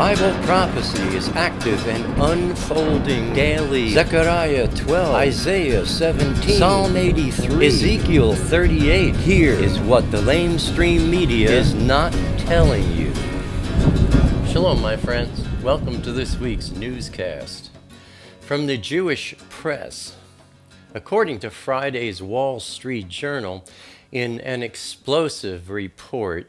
Bible prophecy is active and unfolding daily. Zechariah 12, Isaiah 17, Psalm 83, Ezekiel 38. Here is what the LameStream Media is not telling you. Shalom, my friends. Welcome to this week's newscast. From the Jewish press, according to Friday's Wall Street Journal, in an explosive report,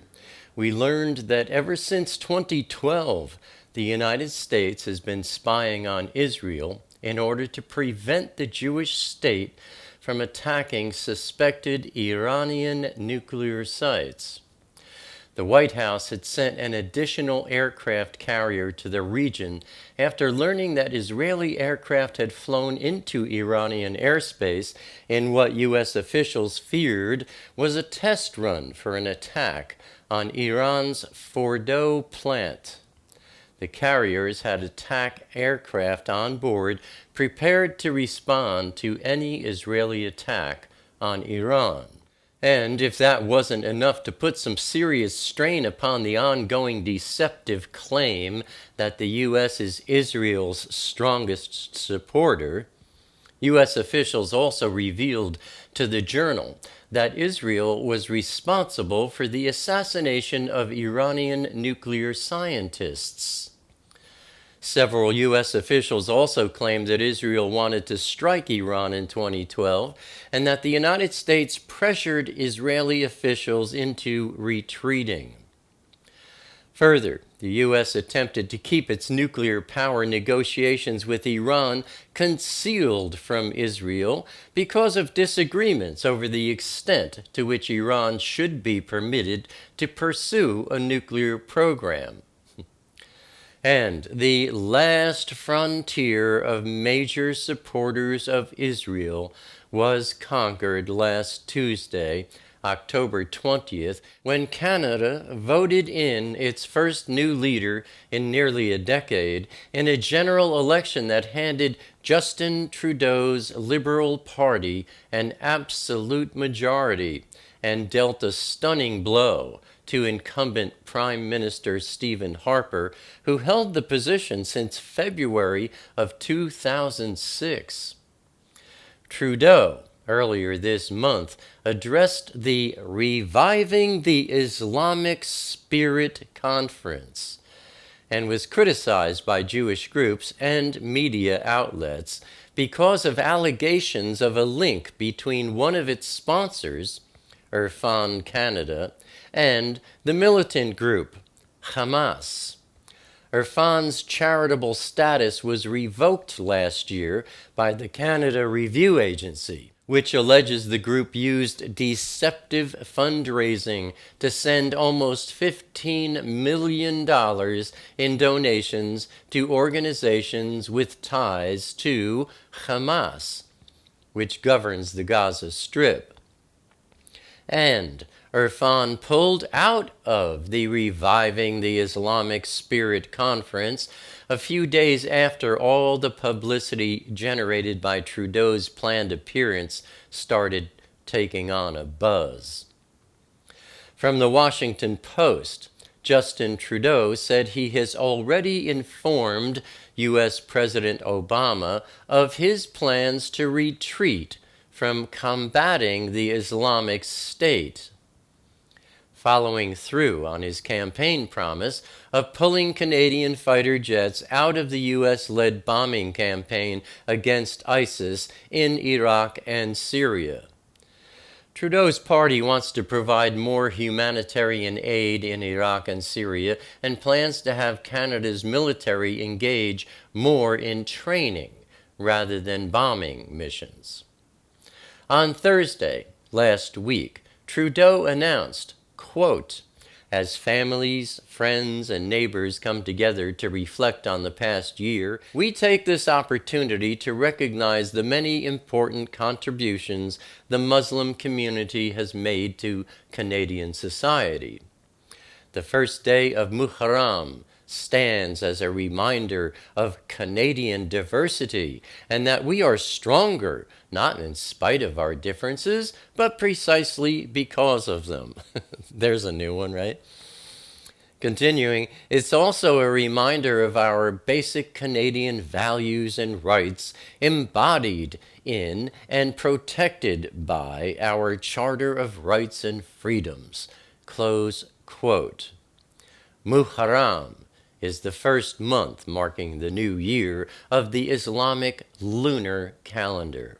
we learned that ever since 2012, the United States has been spying on Israel in order to prevent the Jewish state from attacking suspected Iranian nuclear sites. The White House had sent an additional aircraft carrier to the region after learning that Israeli aircraft had flown into Iranian airspace in what U.S. officials feared was a test run for an attack on Iran's Fordow plant. The carriers had attack aircraft on board prepared to respond to any Israeli attack on Iran. And if that wasn't enough to put some serious strain upon the ongoing deceptive claim that the U.S. is Israel's strongest supporter, U.S. officials also revealed to the Journal that Israel was responsible for the assassination of Iranian nuclear scientists. Several U.S. officials also claimed that Israel wanted to strike Iran in 2012 and that the United States pressured Israeli officials into retreating. Further, the U.S. attempted to keep its nuclear power negotiations with Iran concealed from Israel because of disagreements over the extent to which Iran should be permitted to pursue a nuclear program. And the last frontier of major supporters of Israel was conquered last Tuesday, October 20th, when Canada voted in its first new leader in nearly a decade in a general election that handed Justin Trudeau's Liberal Party an absolute majority and dealt a stunning blow to incumbent Prime Minister Stephen Harper, who held the position since February of 2006. Trudeau, earlier this month, addressed the Reviving the Islamic Spirit Conference and was criticized by Jewish groups and media outlets because of allegations of a link between one of its sponsors, Horvath Canada, and the militant group, Hamas. Horvath's charitable status was revoked last year by the Canada Review Agency, which alleges the group used deceptive fundraising to send almost $15 million in donations to organizations with ties to Hamas, which governs the Gaza Strip. And Horvath pulled out of the Reviving the Islamic Spirit Conference a few days after all the publicity generated by Trudeau's planned appearance started taking on a buzz. From the Washington Post, Justin Trudeau said he has already informed U.S. President Obama of his plans to retreat from combating the Islamic State, following through on his campaign promise of pulling Canadian fighter jets out of the U.S.-led bombing campaign against ISIS in Iraq and Syria. Trudeau's party wants to provide more humanitarian aid in Iraq and Syria and plans to have Canada's military engage more in training rather than bombing missions. On Thursday last week, Trudeau announced, quote, "As families, friends, and neighbors come together to reflect on the past year, we take this opportunity to recognize the many important contributions the Muslim community has made to Canadian society. The first day of Muharram stands as a reminder of Canadian diversity and that we are stronger, not in spite of our differences, but precisely because of them." There's a new one, right? Continuing, it's also a reminder of our basic Canadian values and rights embodied in and protected by our Charter of Rights and Freedoms. Close quote. Muharram is the first month marking the new year of the Islamic lunar calendar.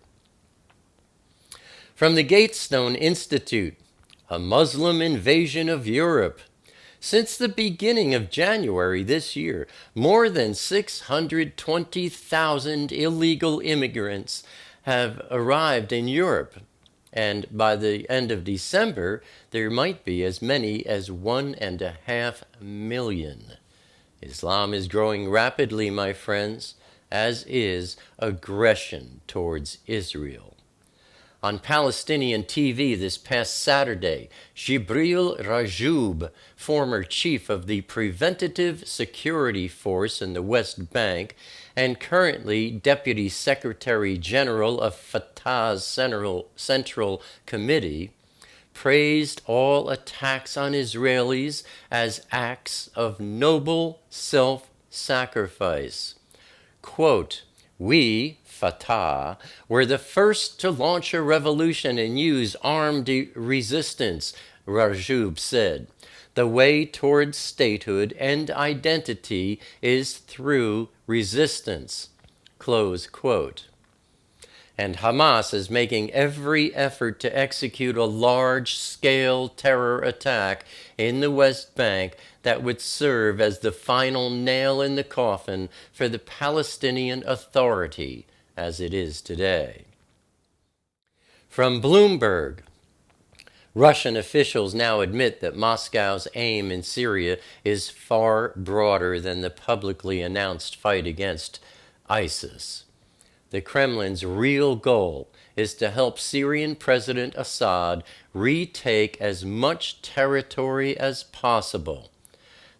From the Gatestone Institute, a Muslim invasion of Europe. Since the beginning of January this year, more than 620,000 illegal immigrants have arrived in Europe, and by the end of December, there might be as many as 1.5 million. Islam is growing rapidly, my friends, as is aggression towards Israel. On Palestinian TV this past Saturday, Jibril Rajoub, former chief of the Preventative Security Force in the West Bank and currently Deputy Secretary General of Fatah's Central Committee, praised all attacks on Israelis as acts of noble self-sacrifice. Quote, "We, Fatah, were the first to launch a revolution and use armed resistance," Rajoub said. "The way towards statehood and identity is through resistance." Close quote. And Hamas is making every effort to execute a large-scale terror attack in the West Bank that would serve as the final nail in the coffin for the Palestinian Authority as it is today. From Bloomberg, Russian officials now admit that Moscow's aim in Syria is far broader than the publicly announced fight against ISIS. The Kremlin's real goal is to help Syrian President Assad retake as much territory as possible.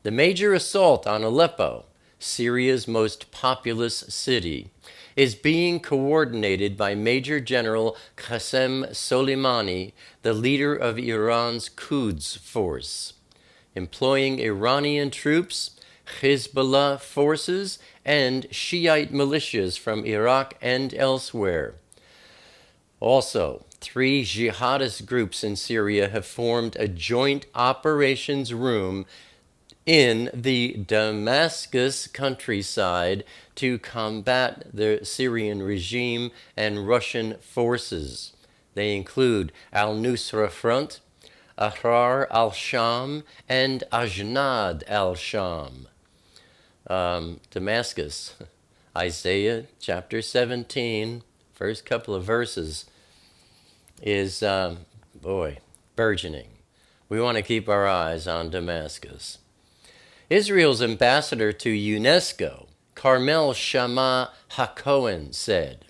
The major assault on Aleppo, Syria's most populous city, is being coordinated by Major General Qasem Soleimani, the leader of Iran's Quds force, employing Iranian troops, Hezbollah forces, and Shiite militias from Iraq and elsewhere. Also, 3 jihadist groups in Syria have formed a joint operations room in the Damascus countryside to combat the Syrian regime and Russian forces. They include Al-Nusra Front, Ahrar al-Sham, and Ajnad al-Sham. Damascus, Isaiah chapter 17, first couple of verses, is, burgeoning. We want to keep our eyes on Damascus. Israel's ambassador to UNESCO, Carmel Shama HaKohen, said,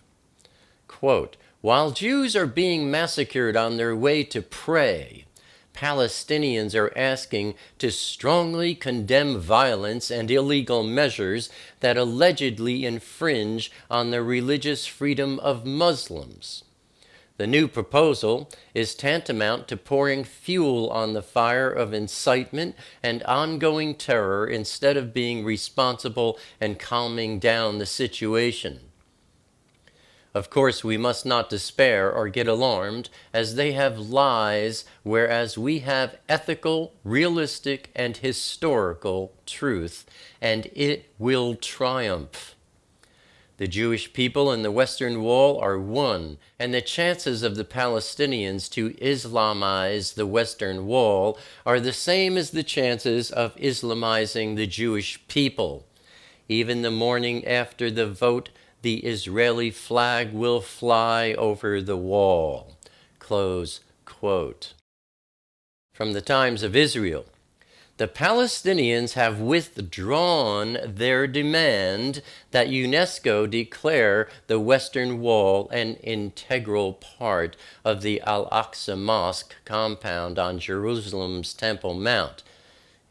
quote, "While Jews are being massacred on their way to pray, Palestinians are asking to strongly condemn violence and illegal measures that allegedly infringe on the religious freedom of Muslims. The new proposal is tantamount to pouring fuel on the fire of incitement and ongoing terror instead of being responsible and calming down the situation. Of course, we must not despair or get alarmed, as they have lies, whereas we have ethical, realistic, and historical truth, and it will triumph. The Jewish people in the Western Wall are one, and the chances of the Palestinians to Islamize the Western Wall are the same as the chances of Islamizing the Jewish people. Even the morning after the vote, the Israeli flag will fly over the wall." Close quote. From the Times of Israel, the Palestinians have withdrawn their demand that UNESCO declare the Western Wall an integral part of the Al-Aqsa Mosque compound on Jerusalem's Temple Mount,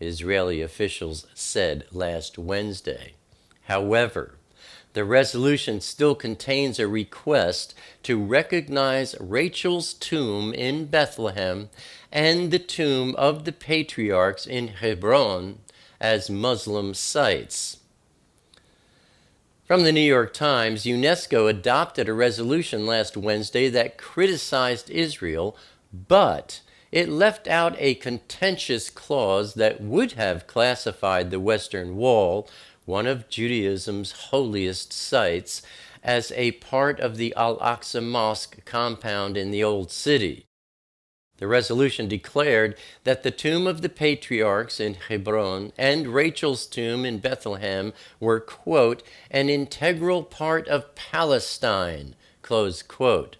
Israeli officials said last Wednesday. However, the resolution still contains a request to recognize Rachel's tomb in Bethlehem and the tomb of the patriarchs in Hebron as Muslim sites. From the New York Times, UNESCO adopted a resolution last Wednesday that criticized Israel, but it left out a contentious clause that would have classified the Western Wall, one of Judaism's holiest sites, as a part of the Al-Aqsa Mosque compound in the Old City. The resolution declared that the tomb of the patriarchs in Hebron and Rachel's tomb in Bethlehem were, quote, an integral part of Palestine, close quote.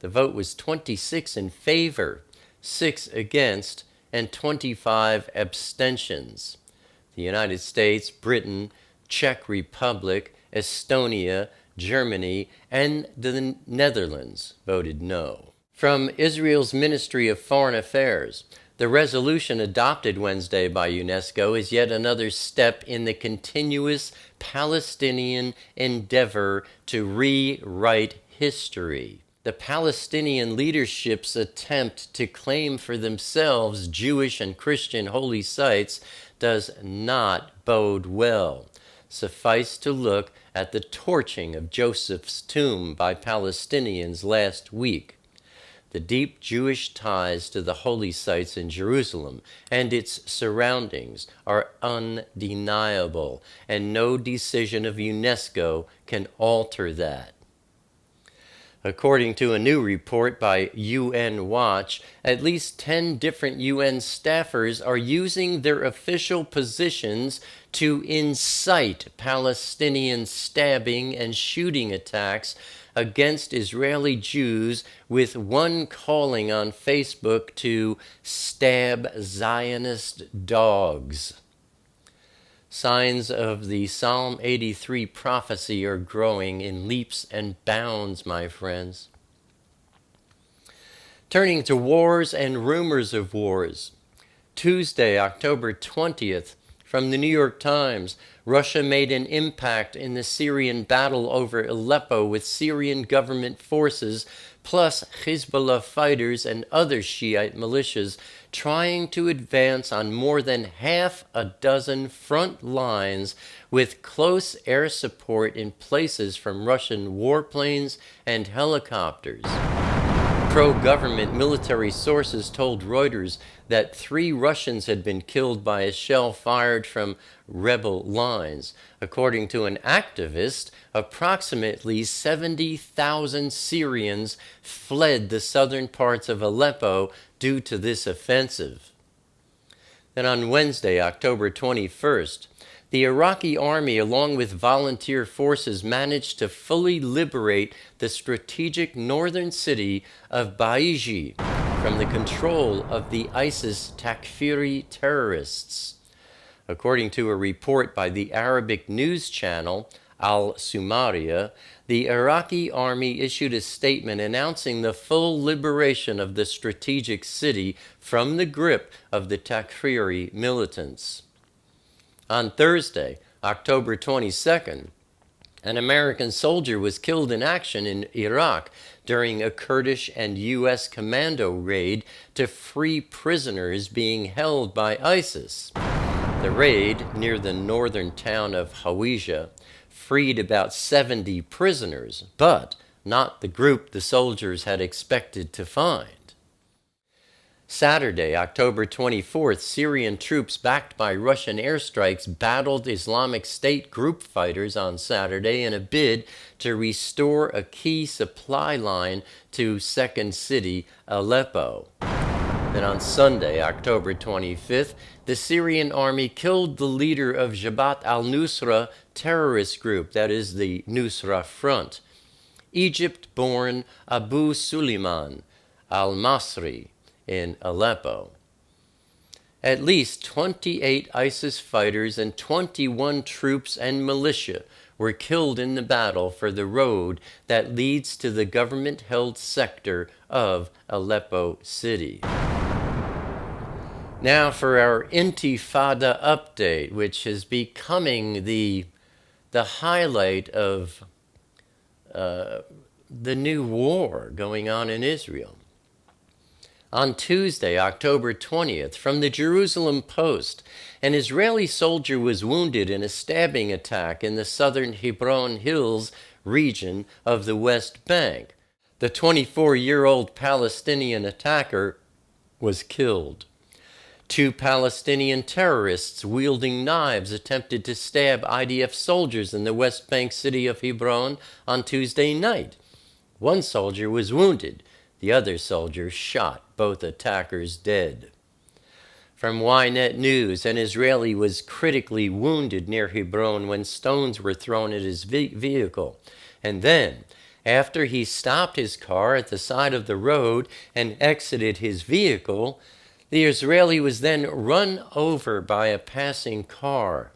The vote was 26 in favor, 6 against, and 25 abstentions. The United States, Britain, Czech Republic, Estonia, Germany, and the Netherlands voted no. From Israel's Ministry of Foreign Affairs, the resolution adopted Wednesday by UNESCO is yet another step in the continuous Palestinian endeavor to rewrite history. The Palestinian leadership's attempt to claim for themselves Jewish and Christian holy sites does not bode well. Suffice to look at the torching of Joseph's tomb by Palestinians last week. The deep Jewish ties to the holy sites in Jerusalem and its surroundings are undeniable, and no decision of UNESCO can alter that. According to a new report by UN Watch, at least 10 different UN staffers are using their official positions to incite Palestinian stabbing and shooting attacks against Israeli Jews, with one calling on Facebook to stab Zionist dogs. Signs of the Psalm 83 prophecy are growing in leaps and bounds, my friends. Turning to wars and rumors of wars. Tuesday, October 20th, from the New York Times, Russia made an impact in the Syrian battle over Aleppo with Syrian government forces, plus Hezbollah fighters and other Shiite militias trying to advance on more than half a dozen front lines with close air support in places from Russian warplanes and helicopters. Pro-government military sources told Reuters that 3 Russians had been killed by a shell fired from rebel lines. According to an activist, approximately 70,000 Syrians fled the southern parts of Aleppo due to this offensive. Then on Wednesday, October 21st, the Iraqi army, along with volunteer forces, managed to fully liberate the strategic northern city of Baiji from the control of the ISIS Takfiri terrorists. According to a report by the Arabic news channel Al-Sumaria, the Iraqi army issued a statement announcing the full liberation of the strategic city from the grip of the Takfiri militants. On Thursday, October 22nd, an American soldier was killed in action in Iraq during a Kurdish and U.S. commando raid to free prisoners being held by ISIS. The raid, near the northern town of HalleluYah, freed about 70 prisoners, but not the group the soldiers had expected to find. Saturday, October 24th, Syrian troops backed by Russian airstrikes battled Islamic State group fighters on Saturday in a bid to restore a key supply line to second city Aleppo. Then on Sunday, October 25th, the Syrian army killed the leader of Jabhat al-Nusra terrorist group, that is the Nusra Front, Egypt-born Abu Suleiman al-Masri, in Aleppo. At least 28 ISIS fighters and 21 troops and militia were killed in the battle for the road that leads to the government-held sector of Aleppo city. Now for our Intifada update, which is becoming the highlight of the new war going on in Israel. On Tuesday, October 20th, from the Jerusalem Post, an Israeli soldier was wounded in a stabbing attack in the southern Hebron Hills region of the West Bank. The 24-year-old Palestinian attacker was killed. 2 Palestinian terrorists wielding knives attempted to stab IDF soldiers in the West Bank city of Hebron on Tuesday night. 1 soldier was wounded. The other soldier shot, both attackers dead. From Ynet News, an Israeli was critically wounded near Hebron when stones were thrown at his vehicle. And then, after he stopped his car at the side of the road and exited his vehicle, the Israeli was then run over by a passing car.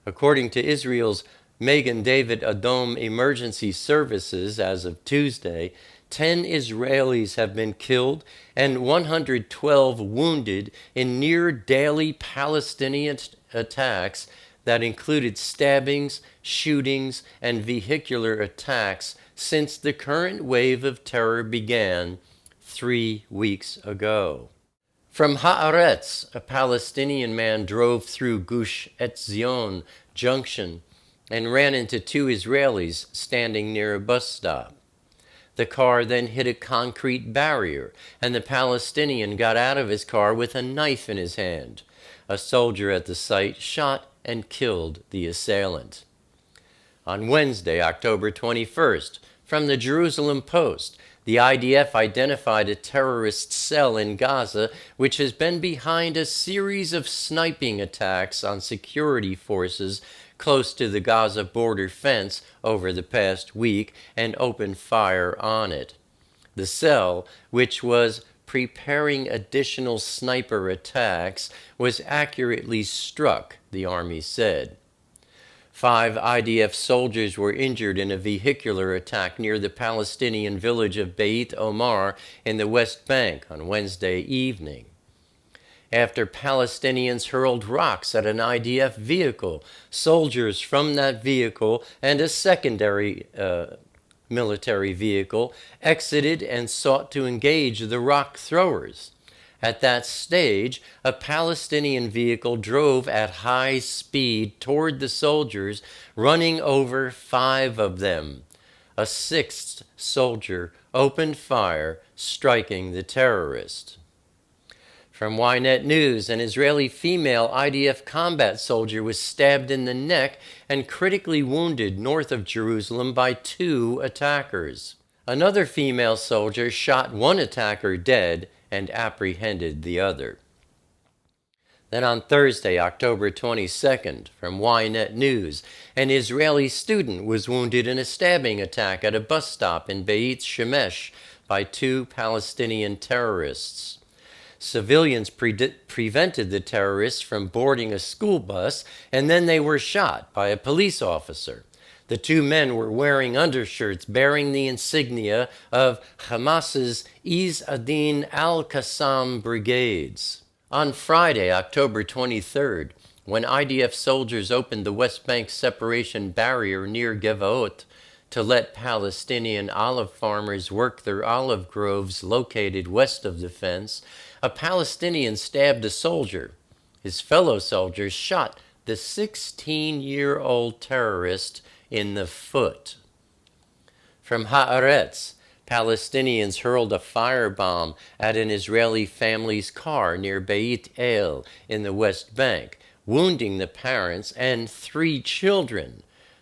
According to Israel's Magen David Adom Emergency Services, as of Tuesday, 10 Israelis have been killed and 112 wounded in near-daily Palestinian attacks that included stabbings, shootings, and vehicular attacks since the current wave of terror began 3 weeks ago. From Haaretz, a Palestinian man drove through Gush Etzion Junction and ran into 2 Israelis standing near a bus stop. The car then hit a concrete barrier, and the Palestinian got out of his car with a knife in his hand. A soldier at the site shot and killed the assailant. On Wednesday, October 21st, from the Jerusalem Post, the IDF identified a terrorist cell in Gaza which has been behind a series of sniping attacks on security forces close to the Gaza border fence over the past week and opened fire on it. The cell, which was preparing additional sniper attacks, was accurately struck, the Army said. 5 IDF soldiers were injured in a vehicular attack near the Palestinian village of Beit Omar in the West Bank on Wednesday evening. After Palestinians hurled rocks at an IDF vehicle, soldiers from that vehicle and a secondary military vehicle exited and sought to engage the rock throwers. At that stage, a Palestinian vehicle drove at high speed toward the soldiers, running over 5 of them. A 6th soldier opened fire, striking the terrorist. From Ynet News, an Israeli female IDF combat soldier was stabbed in the neck and critically wounded north of Jerusalem by 2 attackers. Another female soldier shot 1 attacker dead and apprehended the other. Then on Thursday, October 22nd, from Ynet News, an Israeli student was wounded in a stabbing attack at a bus stop in Beit Shemesh by 2 Palestinian terrorists. Civilians prevented the terrorists from boarding a school bus, and then they were shot by a police officer. The 2 men were wearing undershirts bearing the insignia of Hamas's Izz ad-Din al-Qassam brigades. On Friday, October 23rd, when IDF soldiers opened the West Bank separation barrier near Geva'ot to let Palestinian olive farmers work their olive groves located west of the fence, a Palestinian stabbed a soldier. His fellow soldiers shot the 16-year-old terrorist in the foot. From Haaretz, Palestinians hurled a firebomb at an Israeli family's car near Beit El in the West Bank, wounding the parents and 3 children.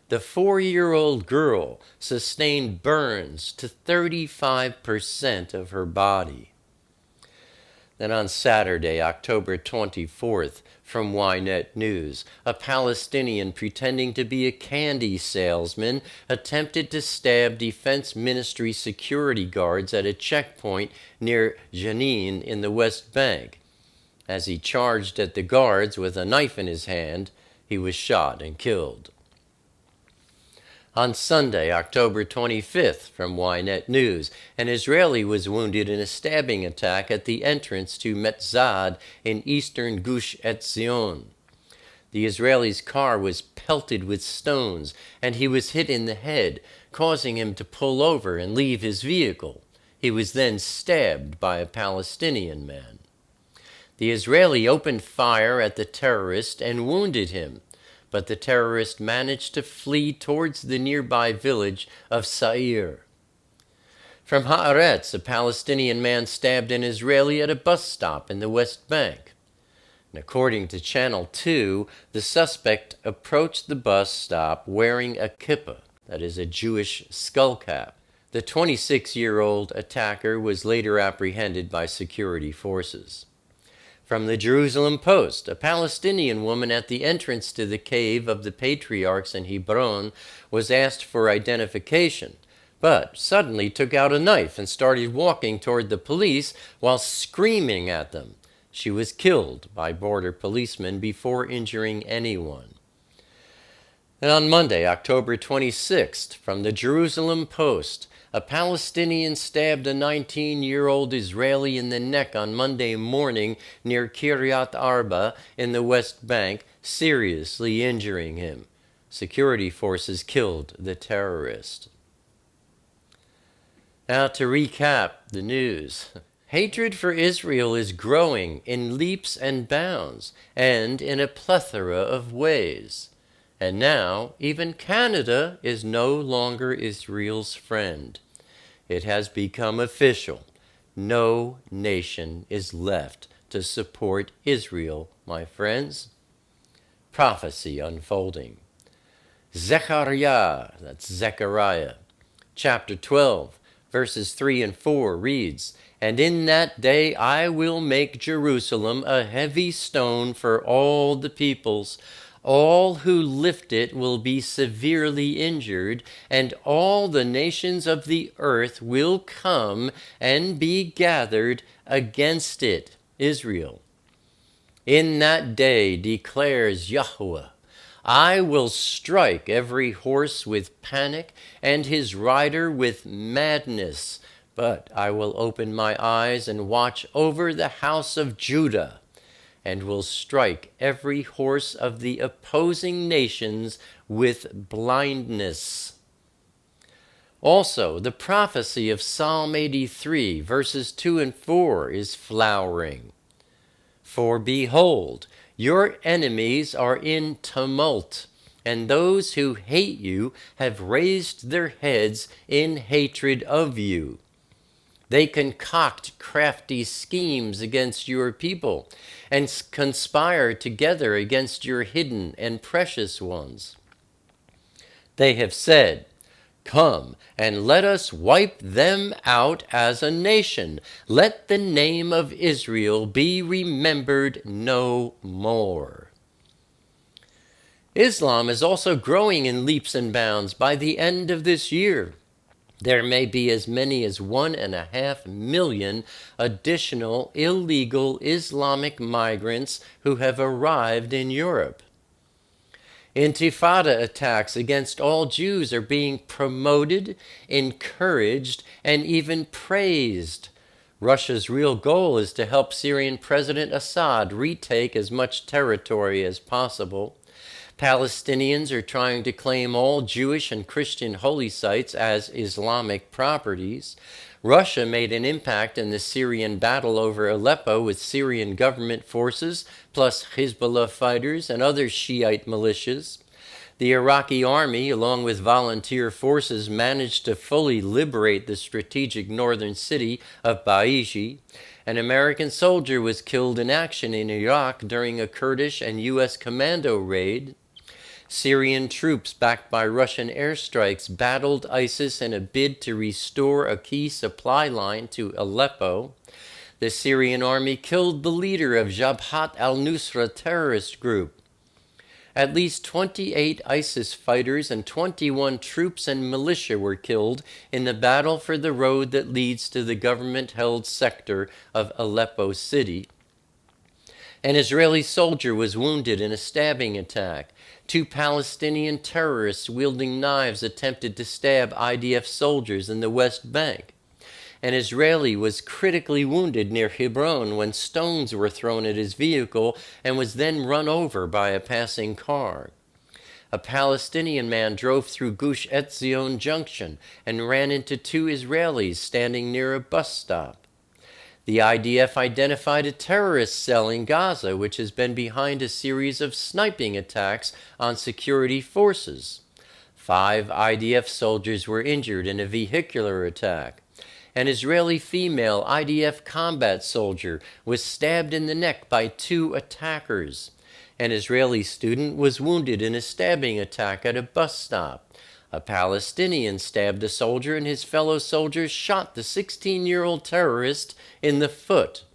The 4-year-old girl sustained burns to 35% of her body. Then on Saturday, October 24th, from Ynet News, a Palestinian pretending to be a candy salesman attempted to stab Defense Ministry security guards at a checkpoint near Jenin in the West Bank. As he charged at the guards with a knife in his hand, he was shot and killed. On Sunday, October 25th, from Ynet News, an Israeli was wounded in a stabbing attack at the entrance to Metzad in eastern Gush Etzion. The Israeli's car was pelted with stones, and he was hit in the head, causing him to pull over and leave his vehicle. He was then stabbed by a Palestinian man. The Israeli opened fire at the terrorist and wounded him, but the terrorist managed to flee towards the nearby village of Sa'ir. From Haaretz, a Palestinian man stabbed an Israeli at a bus stop in the West Bank. And according to Channel 2, the suspect approached the bus stop wearing a kippah, that is a Jewish skull cap. The 26-year-old attacker was later apprehended by security forces. From the Jerusalem Post, a Palestinian woman at the entrance to the cave of the patriarchs in Hebron was asked for identification, but suddenly took out a knife and started walking toward the police while screaming at them. She was killed by border policemen before injuring anyone. And on Monday, October 26th, from the Jerusalem Post, a Palestinian stabbed a 19-year-old Israeli in the neck on Monday morning near Kiryat Arba in the West Bank, seriously injuring him. Security forces killed the terrorist. Now to recap the news. Hatred for Israel is growing in leaps and bounds and in a plethora of ways. And now, even Canada is no longer Israel's friend. It has become official. No nation is left to support Israel, my friends. Prophecy unfolding. Zechariah, that's Zechariah, chapter 12, verses 3 and 4 reads, "And in that day I will make Jerusalem a heavy stone for all the peoples. All who lift it will be severely injured, and all the nations of the earth will come and be gathered against it," Israel. "In that day, declares Yahweh, I will strike every horse with panic and his rider with madness, but I will open my eyes and watch over the house of Judah, and will strike every horse of the opposing nations with blindness." Also, the prophecy of Psalm 83, verses 2 and 4 is flowering. "For behold, your enemies are in tumult, and those who hate you have raised their heads in hatred of you. They concoct crafty schemes against your people and conspire together against your hidden and precious ones. They have said, 'Come and let us wipe them out as a nation. Let the name of Israel be remembered no more.'" Islam is also growing in leaps and bounds. By the end of this year, there may be as many as 1.5 million additional illegal Islamic migrants who have arrived in Europe. Intifada attacks against all Jews are being promoted, encouraged, and even praised. Russia's real goal is to help Syrian President Assad retake as much territory as possible. Palestinians are trying to claim all Jewish and Christian holy sites as Islamic properties. Russia made an impact in the Syrian battle over Aleppo with Syrian government forces, plus Hezbollah fighters and other Shiite militias. The Iraqi army, along with volunteer forces, managed to fully liberate the strategic northern city of Baishi. An American soldier was killed in action in Iraq during a Kurdish and U.S. commando raid. Syrian troops, backed by Russian airstrikes, battled ISIS in a bid to restore a key supply line to Aleppo. The Syrian army killed the leader of Jabhat al-Nusra terrorist group. At least 28 ISIS fighters and 21 troops and militia were killed in the battle for the road that leads to the government-held sector of Aleppo city. An Israeli soldier was wounded in a stabbing attack. 2 Palestinian terrorists wielding knives attempted to stab IDF soldiers in the West Bank. An Israeli was critically wounded near Hebron when stones were thrown at his vehicle and was then run over by a passing car. A Palestinian man drove through Gush Etzion Junction and ran into 2 Israelis standing near a bus stop. The IDF identified a terrorist cell in Gaza which has been behind a series of sniping attacks on security forces. 5 IDF soldiers were injured in a vehicular attack. An Israeli female IDF combat soldier was stabbed in the neck by 2 attackers. An Israeli student was wounded in a stabbing attack at a bus stop. A Palestinian stabbed a soldier and his fellow soldiers shot the 16-year-old terrorist in the foot.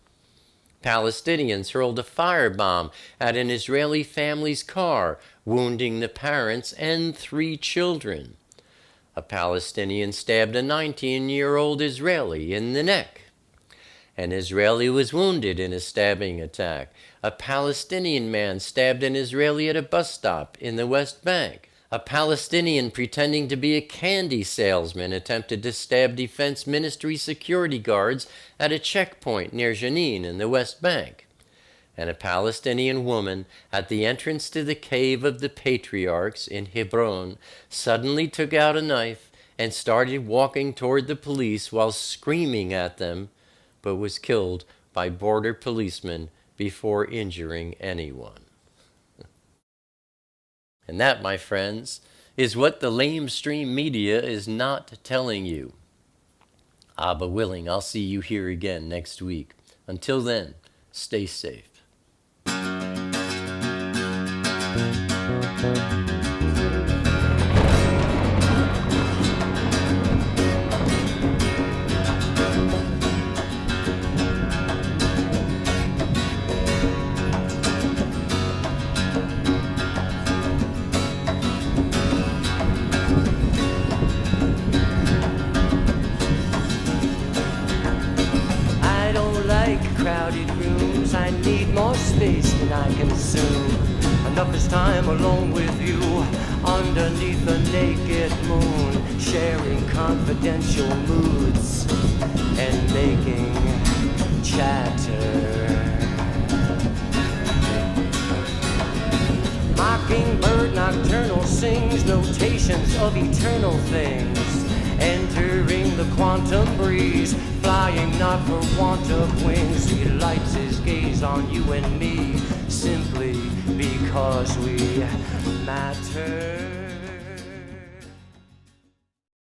Palestinians hurled a firebomb at an Israeli family's car, wounding the parents and 3 children. A Palestinian stabbed a 19-year-old Israeli in the neck. An Israeli was wounded in a stabbing attack. A Palestinian man stabbed an Israeli at a bus stop in the West Bank. A Palestinian pretending to be a candy salesman attempted to stab Defense Ministry security guards at a checkpoint near Jenin in the West Bank. And a Palestinian woman at the entrance to the Cave of the Patriarchs in Hebron suddenly took out a knife and started walking toward the police while screaming at them, but was killed by border policemen before injuring anyone. And that, my friends, is what the LameStream Media is not telling you. Abba willing, I'll see you here again next week. Until then, stay safe. Crowded rooms, I need more space than I consume. Enough is time alone with you, underneath the naked moon, sharing confidential moods and making chatter. Mockingbird nocturnal sings notations of eternal things, entering the quantum breeze, flying not for want of wings. He lights his gaze on you and me, simply because we matter.